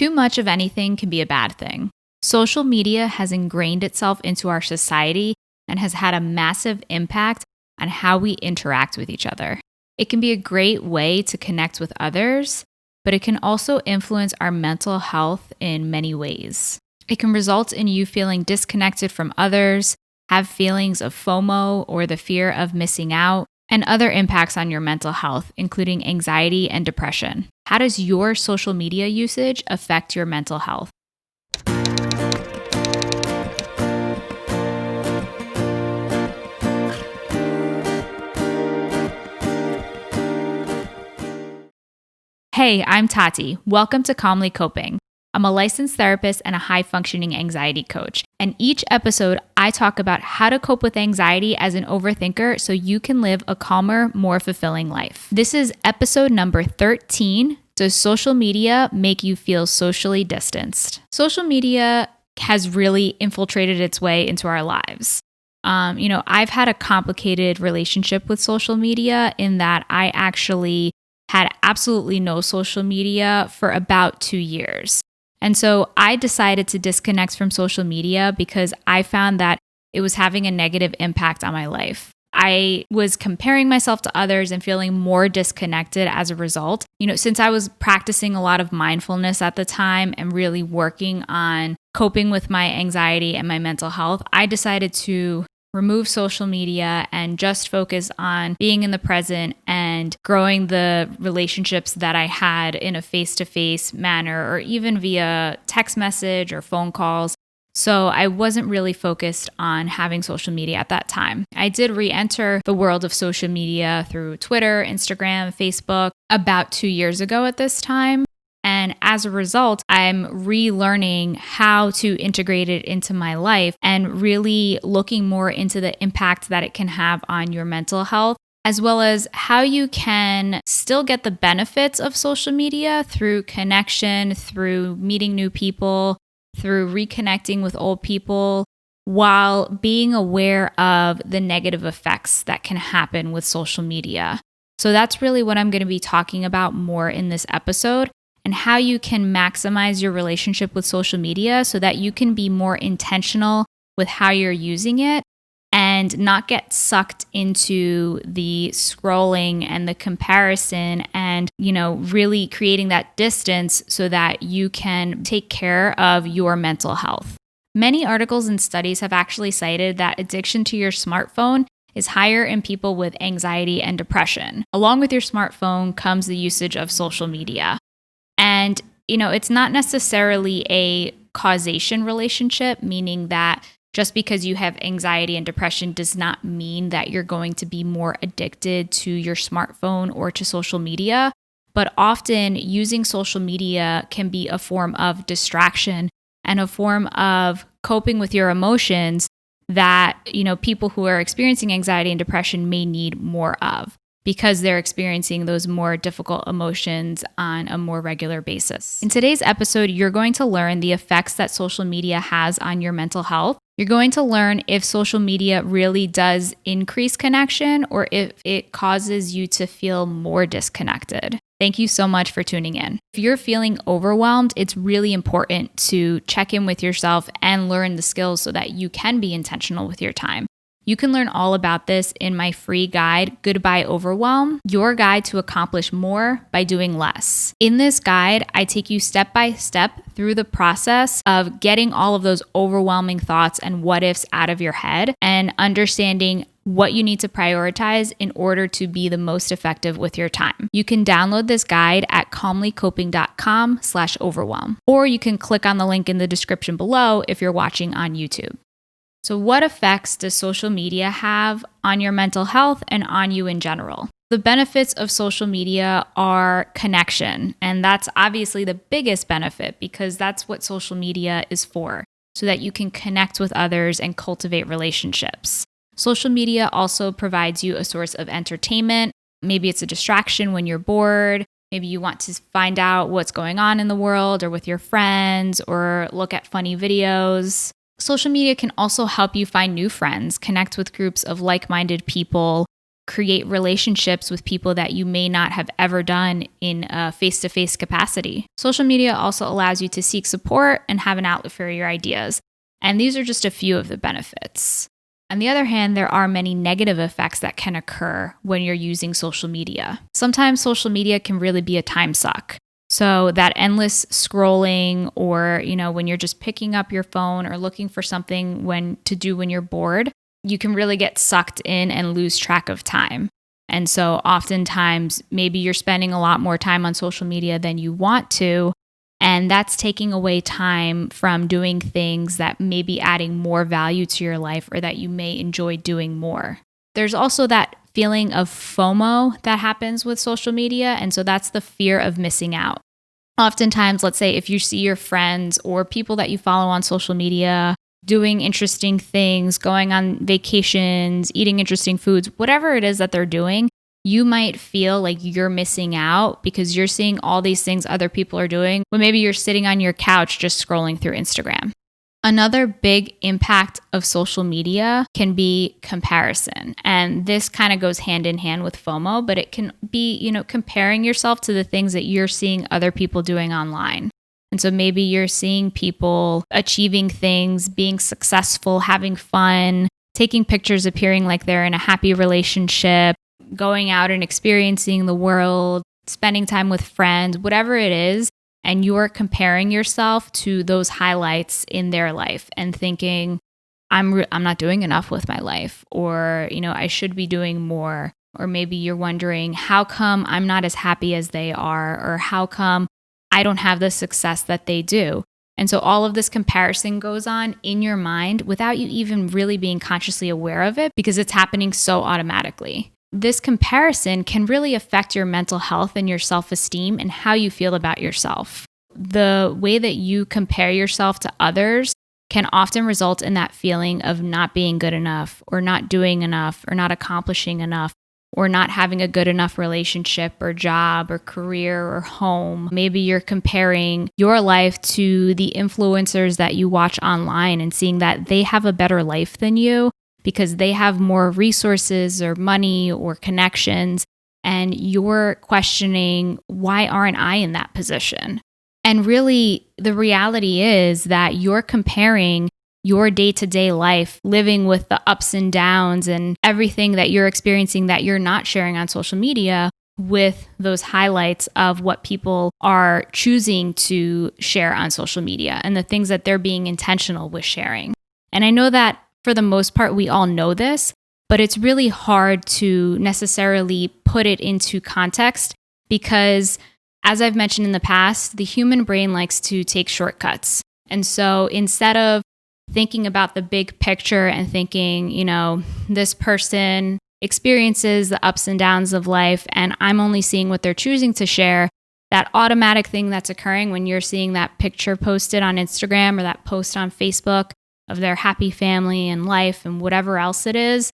Too much of anything can be a bad thing. Social media has ingrained itself into our society and has had a massive impact on how we interact with each other. It can be a great way to connect with others, but it can also influence our mental health in many ways. It can result in you feeling disconnected from others, have feelings of FOMO or the fear of missing out, and other impacts on your mental health, including anxiety and depression. How does your social media usage affect your mental health? Hey, I'm Tati. Welcome to Calmly Coping. I'm a licensed therapist and a high-functioning anxiety coach. And each episode, I talk about how to cope with anxiety as an overthinker so you can live a calmer, more fulfilling life. This is episode number 13. Does social media make you feel socially distanced? Social media has really infiltrated its way into our lives. I've had a complicated relationship with social media in that I actually had absolutely no social media for about 2 years. And so I decided to disconnect from social media because I found that it was having a negative impact on my life. I was comparing myself to others and feeling more disconnected as a result. Since I was practicing a lot of mindfulness at the time and really working on coping with my anxiety and my mental health, I decided to remove social media and just focus on being in the present and growing the relationships that I had in a face-to-face manner or even via text message or phone calls. So I wasn't really focused on having social media at that time. I did re-enter the world of social media through Twitter, Instagram, Facebook about 2 years ago at this time. And as a result, I'm relearning how to integrate it into my life and really looking more into the impact that it can have on your mental health, as well as how you can still get the benefits of social media through connection, through meeting new people, through reconnecting with old people, while being aware of the negative effects that can happen with social media. So that's really what I'm going to be talking about more in this episode, and how you can maximize your relationship with social media so that you can be more intentional with how you're using it and not get sucked into the scrolling and the comparison and, really creating that distance so that you can take care of your mental health. Many articles and studies have actually cited that addiction to your smartphone is higher in people with anxiety and depression. Along with your smartphone comes the usage of social media. And, it's not necessarily a causation relationship, meaning that just because you have anxiety and depression does not mean that you're going to be more addicted to your smartphone or to social media. But often using social media can be a form of distraction and a form of coping with your emotions that, people who are experiencing anxiety and depression may need more of, because they're experiencing those more difficult emotions on a more regular basis. In today's episode, you're going to learn the effects that social media has on your mental health. You're going to learn if social media really does increase connection or if it causes you to feel more disconnected. Thank you so much for tuning in. If you're feeling overwhelmed, it's really important to check in with yourself and learn the skills so that you can be intentional with your time. You can learn all about this in my free guide, Goodbye Overwhelm, your guide to accomplish more by doing less. In this guide, I take you step by step through the process of getting all of those overwhelming thoughts and what ifs out of your head and understanding what you need to prioritize in order to be the most effective with your time. You can download this guide at calmlycoping.com/overwhelm, or you can click on the link in the description below if you're watching on YouTube. So what effects does social media have on your mental health and on you in general? The benefits of social media are connection, and that's obviously the biggest benefit because that's what social media is for, so that you can connect with others and cultivate relationships. Social media also provides you a source of entertainment. Maybe it's a distraction when you're bored. Maybe you want to find out what's going on in the world or with your friends or look at funny videos. Social media can also help you find new friends, connect with groups of like-minded people, create relationships with people that you may not have ever done in a face-to-face capacity. Social media also allows you to seek support and have an outlet for your ideas. And these are just a few of the benefits. On the other hand, there are many negative effects that can occur when you're using social media. Sometimes social media can really be a time suck. So that endless scrolling, or, when you're just picking up your phone or looking for something to do when you're bored, you can really get sucked in and lose track of time. And so oftentimes, maybe you're spending a lot more time on social media than you want to, and that's taking away time from doing things that may be adding more value to your life or that you may enjoy doing more. There's also that feeling of FOMO that happens with social media, and so that's the fear of missing out. Oftentimes, let's say if you see your friends or people that you follow on social media doing interesting things, going on vacations, eating interesting foods, whatever it is that they're doing, you might feel like you're missing out because you're seeing all these things other people are doing when maybe you're sitting on your couch just scrolling through Instagram. Another big impact of social media can be comparison. And this kind of goes hand in hand with FOMO, but it can be, comparing yourself to the things that you're seeing other people doing online. And so maybe you're seeing people achieving things, being successful, having fun, taking pictures, appearing like they're in a happy relationship, going out and experiencing the world, spending time with friends, whatever it is. And you're comparing yourself to those highlights in their life and thinking, I'm not doing enough with my life, or, I should be doing more. Or maybe you're wondering, how come I'm not as happy as they are? Or how come I don't have the success that they do? And so all of this comparison goes on in your mind without you even really being consciously aware of it because it's happening so automatically. This comparison can really affect your mental health and your self-esteem and how you feel about yourself. The way that you compare yourself to others can often result in that feeling of not being good enough, or not doing enough, or not accomplishing enough, or not having a good enough relationship or job or career or home. Maybe you're comparing your life to the influencers that you watch online and seeing that they have a better life than you because they have more resources or money or connections, and you're questioning, why aren't I in that position? And really, the reality is that you're comparing your day-to-day life, living with the ups and downs and everything that you're experiencing that you're not sharing on social media, with those highlights of what people are choosing to share on social media and the things that they're being intentional with sharing. And I know that for the most part, we all know this, but it's really hard to necessarily put it into context because, as I've mentioned in the past, the human brain likes to take shortcuts. And so instead of thinking about the big picture and thinking, this person experiences the ups and downs of life and I'm only seeing what they're choosing to share, that automatic thing that's occurring when you're seeing that picture posted on Instagram or that post on Facebook of their happy family and life and whatever else it is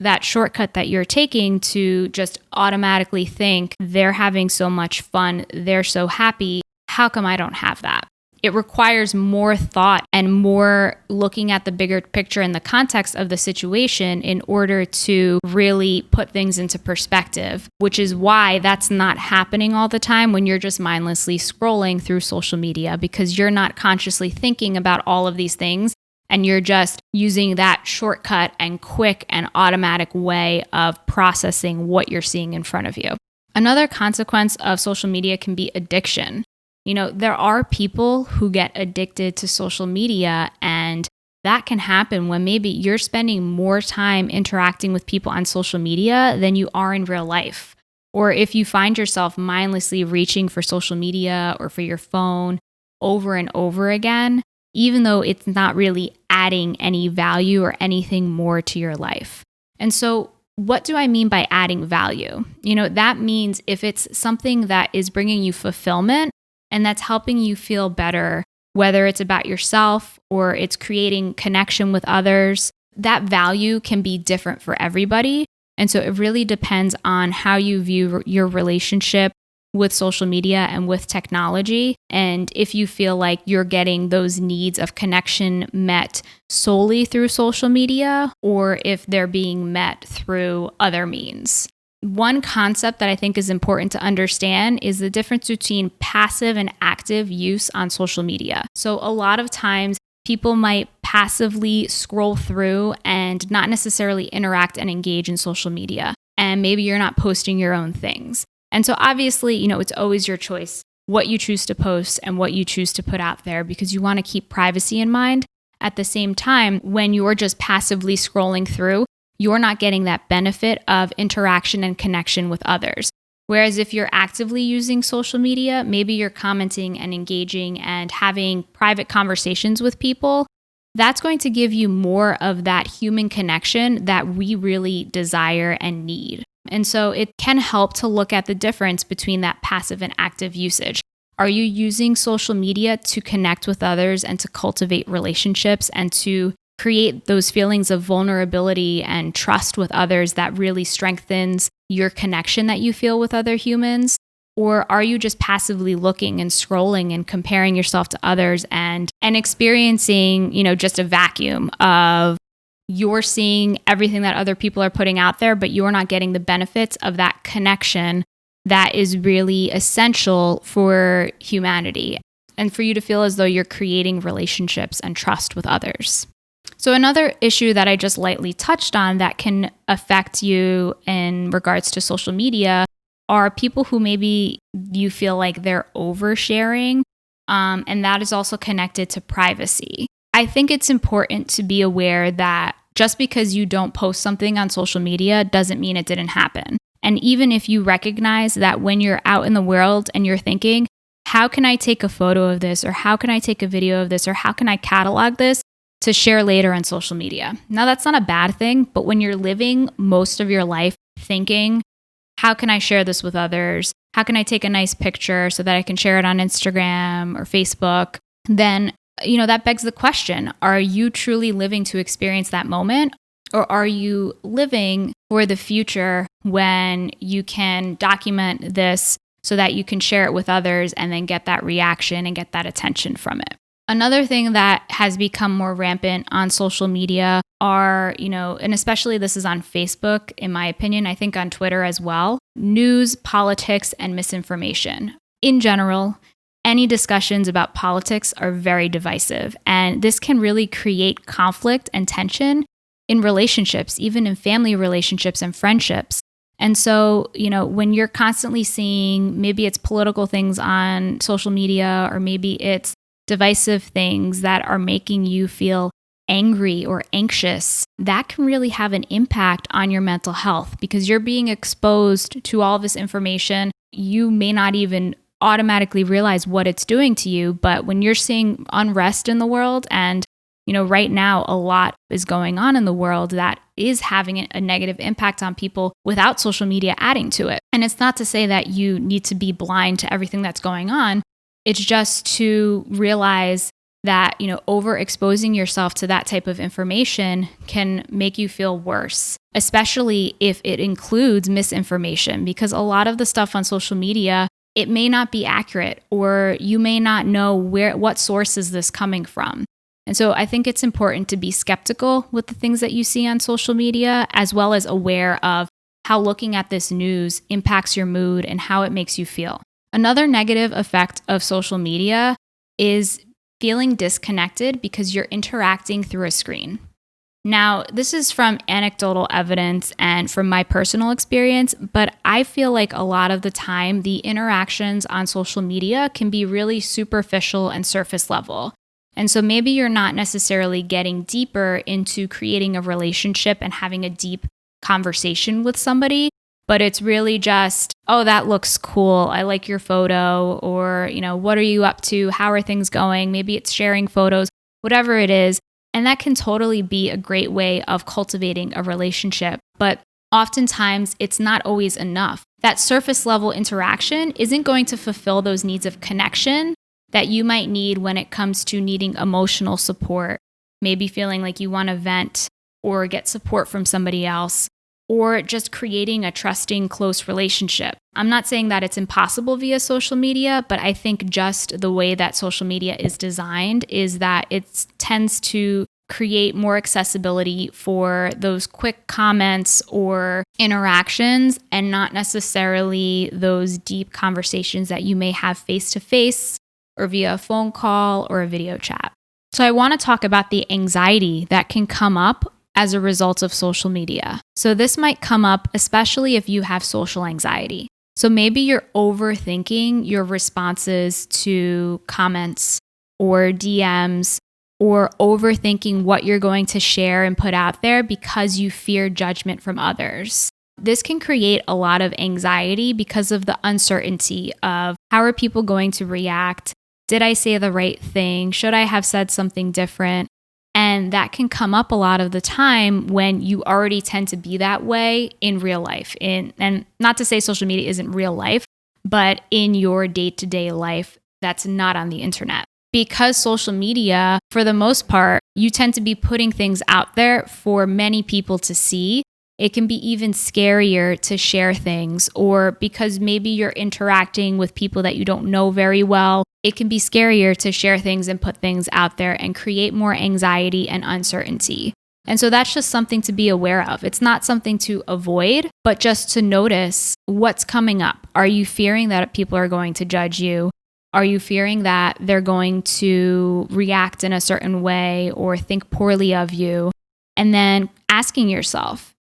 that shortcut that you're taking to just automatically think they're having so much fun, they're so happy, how come I don't have that? It requires more thought and more looking at the bigger picture and the context of the situation in order to really put things into perspective, which is why that's not happening all the time when you're just mindlessly scrolling through social media, because you're not consciously thinking about all of these things and you're just using that shortcut and quick and automatic way of processing what you're seeing in front of you. Another consequence of social media can be addiction. There are people who get addicted to social media, and that can happen when maybe you're spending more time interacting with people on social media than you are in real life. Or if you find yourself mindlessly reaching for social media or for your phone over and over again, even though it's not really adding any value or anything more to your life. And so what do I mean by adding value? That means if it's something that is bringing you fulfillment, and that's helping you feel better, whether it's about yourself or it's creating connection with others, that value can be different for everybody. And so it really depends on how you view your relationship with social media and with technology. And if you feel like you're getting those needs of connection met solely through social media, or if they're being met through other means. One concept that I think is important to understand is the difference between passive and active use on social media. So a lot of times people might passively scroll through and not necessarily interact and engage in social media. And maybe you're not posting your own things. And so obviously, it's always your choice what you choose to post and what you choose to put out there, because you want to keep privacy in mind. At the same time, when you're just passively scrolling through, you're not getting that benefit of interaction and connection with others. Whereas if you're actively using social media, maybe you're commenting and engaging and having private conversations with people, that's going to give you more of that human connection that we really desire and need. And so it can help to look at the difference between that passive and active usage. Are you using social media to connect with others and to cultivate relationships and to create those feelings of vulnerability and trust with others that really strengthens your connection that you feel with other humans? Or are you just passively looking and scrolling and comparing yourself to others and experiencing, just a vacuum of you're seeing everything that other people are putting out there, but you're not getting the benefits of that connection that is really essential for humanity and for you to feel as though you're creating relationships and trust with others. So another issue that I just lightly touched on that can affect you in regards to social media are people who maybe you feel like they're oversharing, and that is also connected to privacy. I think it's important to be aware that just because you don't post something on social media doesn't mean it didn't happen. And even if you recognize that when you're out in the world and you're thinking, how can I take a photo of this, or how can I take a video of this, or how can I catalog this to share later on social media? Now, that's not a bad thing, but when you're living most of your life thinking, how can I share this with others? How can I take a nice picture so that I can share it on Instagram or Facebook? Then, that begs the question, are you truly living to experience that moment? Or are you living for the future when you can document this so that you can share it with others and then get that reaction and get that attention from it? Another thing that has become more rampant on social media are, and especially this is on Facebook, in my opinion, I think on Twitter as well, news, politics, and misinformation. In general, any discussions about politics are very divisive, and this can really create conflict and tension in relationships, even in family relationships and friendships. And so, when you're constantly seeing maybe it's political things on social media, or maybe it's divisive things that are making you feel angry or anxious, that can really have an impact on your mental health because you're being exposed to all this information. You may not even automatically realize what it's doing to you, but when you're seeing unrest in the world, and right now a lot is going on in the world that is having a negative impact on people without social media adding to it. And it's not to say that you need to be blind to everything that's going on. It's just to realize that, overexposing yourself to that type of information can make you feel worse, especially if it includes misinformation, because a lot of the stuff on social media, it may not be accurate, or you may not know what source is this coming from. And so I think it's important to be skeptical with the things that you see on social media, as well as aware of how looking at this news impacts your mood and how it makes you feel. Another negative effect of social media is feeling disconnected because you're interacting through a screen. Now, this is from anecdotal evidence and from my personal experience, but I feel like a lot of the time the interactions on social media can be really superficial and surface level. And so maybe you're not necessarily getting deeper into creating a relationship and having a deep conversation with somebody, but it's really just, oh, that looks cool. I like your photo. Or, what are you up to? How are things going? Maybe it's sharing photos, whatever it is. And that can totally be a great way of cultivating a relationship. But oftentimes it's not always enough. That surface level interaction isn't going to fulfill those needs of connection that you might need when it comes to needing emotional support, maybe feeling like you want to vent or get support from somebody else. or just creating a trusting, close relationship. I'm not saying that it's impossible via social media, but I think just the way that social media is designed is that it tends to create more accessibility for those quick comments or interactions and not necessarily those deep conversations that you may have face to face or via a phone call or a video chat. So I want to talk about the anxiety that can come up as a result of social media. So this might come up especially if you have social anxiety. So maybe you're overthinking your responses to comments or DMs, or overthinking what you're going to share and put out there because you fear judgment from others. This can create a lot of anxiety because of the uncertainty of how are people going to react? Did I say the right thing? Should I have said something different? And that can come up a lot of the time when you already tend to be that way in real life. And not to say social media isn't real life, but in your day-to-day life that's not on the internet. Because social media, for the most part, you tend to be putting things out there for many people to see. It can be even scarier to share things, or because maybe you're interacting with people that you don't know very well, it can be scarier to share things and put things out there and create more anxiety and uncertainty. And so that's just something to be aware of. It's not something to avoid, but just to notice what's coming up. Are you fearing that people are going to judge you? Are you fearing that they're going to react in a certain way or think poorly of you? And then asking yourself,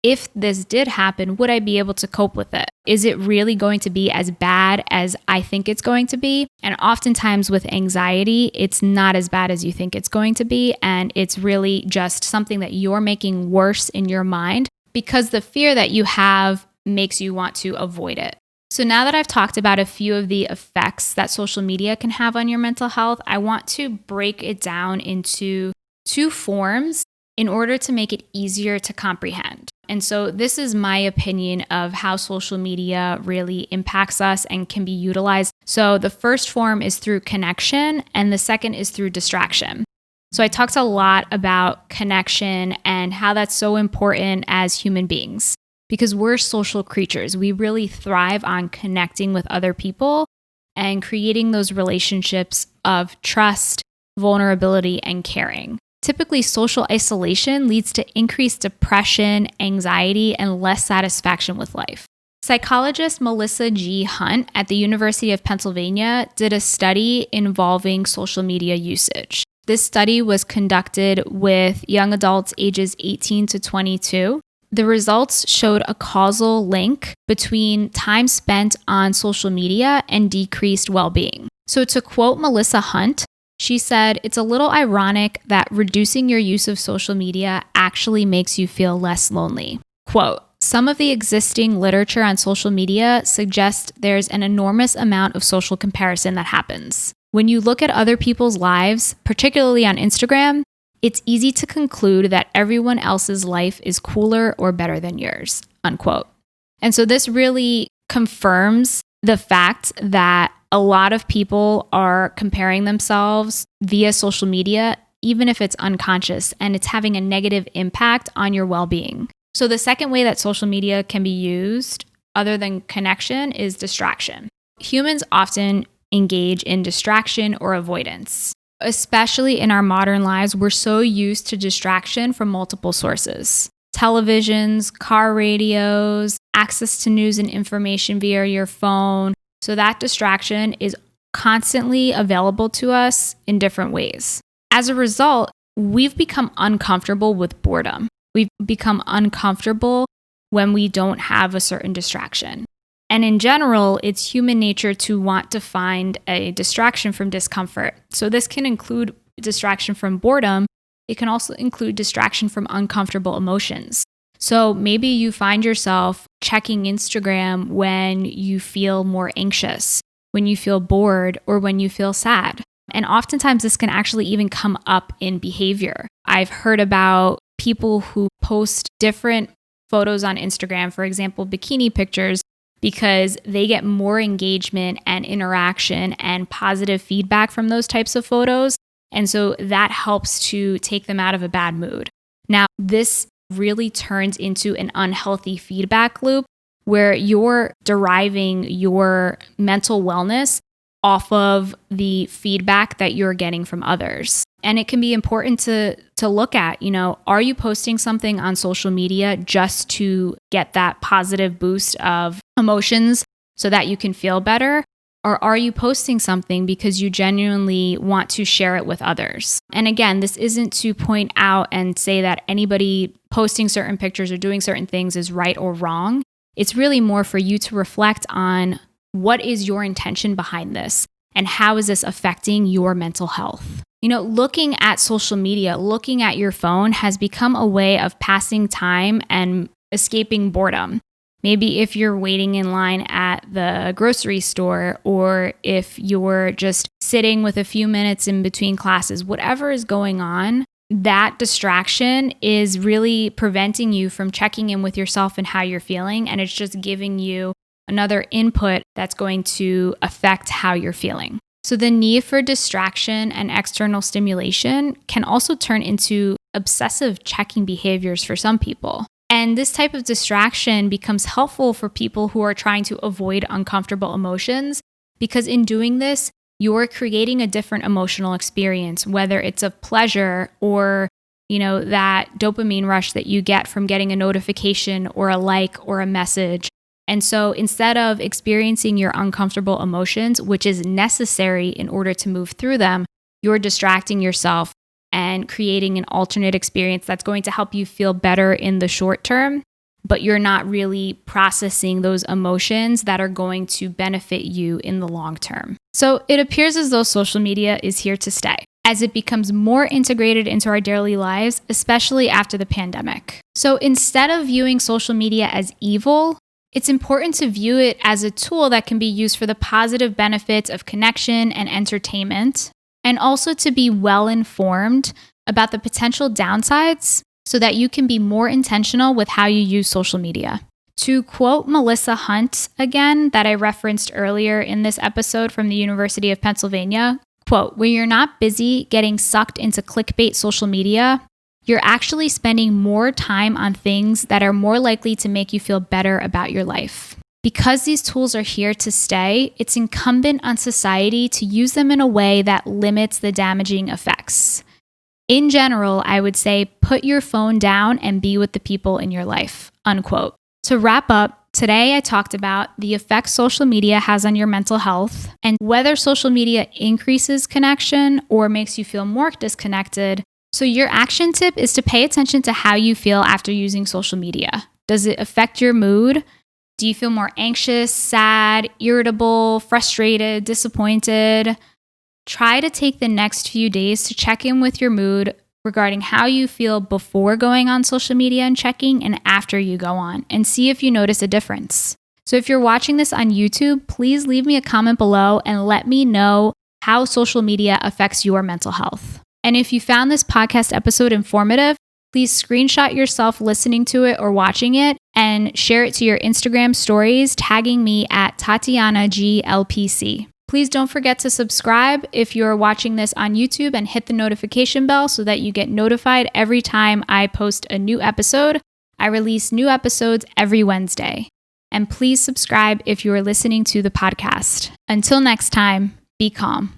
if this did happen, would I be able to cope with it? Is it really going to be as bad as I think it's going to be? And oftentimes with anxiety, it's not as bad as you think it's going to be. And it's really just something that you're making worse in your mind because the fear that you have makes you want to avoid it. So now that I've talked about a few of the effects that social media can have on your mental health, I want to break it down into two forms in order to make it easier to comprehend. And so this is my opinion of how social media really impacts us and can be utilized. So the first form is through connection, and the second is through distraction. So I talked a lot about connection and how that's so important as human beings. Because we're social creatures. We really thrive on connecting with other people and creating those relationships of trust, vulnerability, and caring. Typically, social isolation leads to increased depression, anxiety, and less satisfaction with life. Psychologist Melissa G. Hunt at the University of Pennsylvania did a study involving social media usage. This study was conducted with young adults ages 18 to 22. The results showed a causal link between time spent on social media and decreased well-being. So to quote Melissa Hunt, she said, "It's a little ironic that reducing your use of social media actually makes you feel less lonely." Quote, "Some of the existing literature on social media suggests there's an enormous amount of social comparison that happens. When you look at other people's lives, particularly on Instagram, it's easy to conclude that everyone else's life is cooler or better than yours," unquote. And so this really confirms the fact that a lot of people are comparing themselves via social media, even if it's unconscious, and it's having a negative impact on your well-being. So the second way that social media can be used, other than connection, is distraction. Humans often engage in distraction or avoidance. Especially in our modern lives, we're so used to distraction from multiple sources. Televisions, car radios, access to news and information via your phone. So that distraction is constantly available to us in different ways. As a result, we've become uncomfortable with boredom. We've become uncomfortable when we don't have a certain distraction. And in general, it's human nature to want to find a distraction from discomfort. So this can include distraction from boredom. It can also include distraction from uncomfortable emotions. So maybe you find yourself checking Instagram when you feel more anxious, when you feel bored, or when you feel sad. And oftentimes this can actually even come up in behavior. I've heard about people who post different photos on Instagram, for example, bikini pictures, because they get more engagement and interaction and positive feedback from those types of photos. And so that helps to take them out of a bad mood. Now, this really turns into an unhealthy feedback loop where you're deriving your mental wellness off of the feedback that you're getting from others. And it can be important to look at, are you posting something on social media just to get that positive boost of emotions so that you can feel better? Or are you posting something because you genuinely want to share it with others? And again, this isn't to point out and say that anybody posting certain pictures or doing certain things is right or wrong. It's really more for you to reflect on what is your intention behind this and how is this affecting your mental health? Looking at social media, looking at your phone has become a way of passing time and escaping boredom. Maybe if you're waiting in line at the grocery store, or if you're just sitting with a few minutes in between classes, whatever is going on, that distraction is really preventing you from checking in with yourself and how you're feeling. And it's just giving you another input that's going to affect how you're feeling. So the need for distraction and external stimulation can also turn into obsessive checking behaviors for some people. And this type of distraction becomes helpful for people who are trying to avoid uncomfortable emotions, because in doing this, you're creating a different emotional experience, whether it's of pleasure or, that dopamine rush that you get from getting a notification or a like or a message. And so instead of experiencing your uncomfortable emotions, which is necessary in order to move through them, you're distracting yourself and creating an alternate experience that's going to help you feel better in the short term, but you're not really processing those emotions that are going to benefit you in the long term. So it appears as though social media is here to stay as it becomes more integrated into our daily lives, especially after the pandemic. So instead of viewing social media as evil, it's important to view it as a tool that can be used for the positive benefits of connection and entertainment, and also to be well informed about the potential downsides so that you can be more intentional with how you use social media. To quote Melissa Hunt again, that I referenced earlier in this episode from the University of Pennsylvania, quote, "When you're not busy getting sucked into clickbait social media, you're actually spending more time on things that are more likely to make you feel better about your life. Because these tools are here to stay, it's incumbent on society to use them in a way that limits the damaging effects. In general, I would say put your phone down and be with the people in your life," unquote. To wrap up, today I talked about the effects social media has on your mental health and whether social media increases connection or makes you feel more disconnected. So your action tip is to pay attention to how you feel after using social media. Does it affect your mood? Do you feel more anxious, sad, irritable, frustrated, disappointed? Try to take the next few days to check in with your mood regarding how you feel before going on social media and checking, and after you go on, and see if you notice a difference. So if you're watching this on YouTube, please leave me a comment below and let me know how social media affects your mental health. And if you found this podcast episode informative, please screenshot yourself listening to it or watching it and share it to your Instagram stories, tagging me at TatianaGLPC. Please don't forget to subscribe if you're watching this on YouTube and hit the notification bell so that you get notified every time I post a new episode. I release new episodes every Wednesday. And please subscribe if you are listening to the podcast. Until next time, be calm.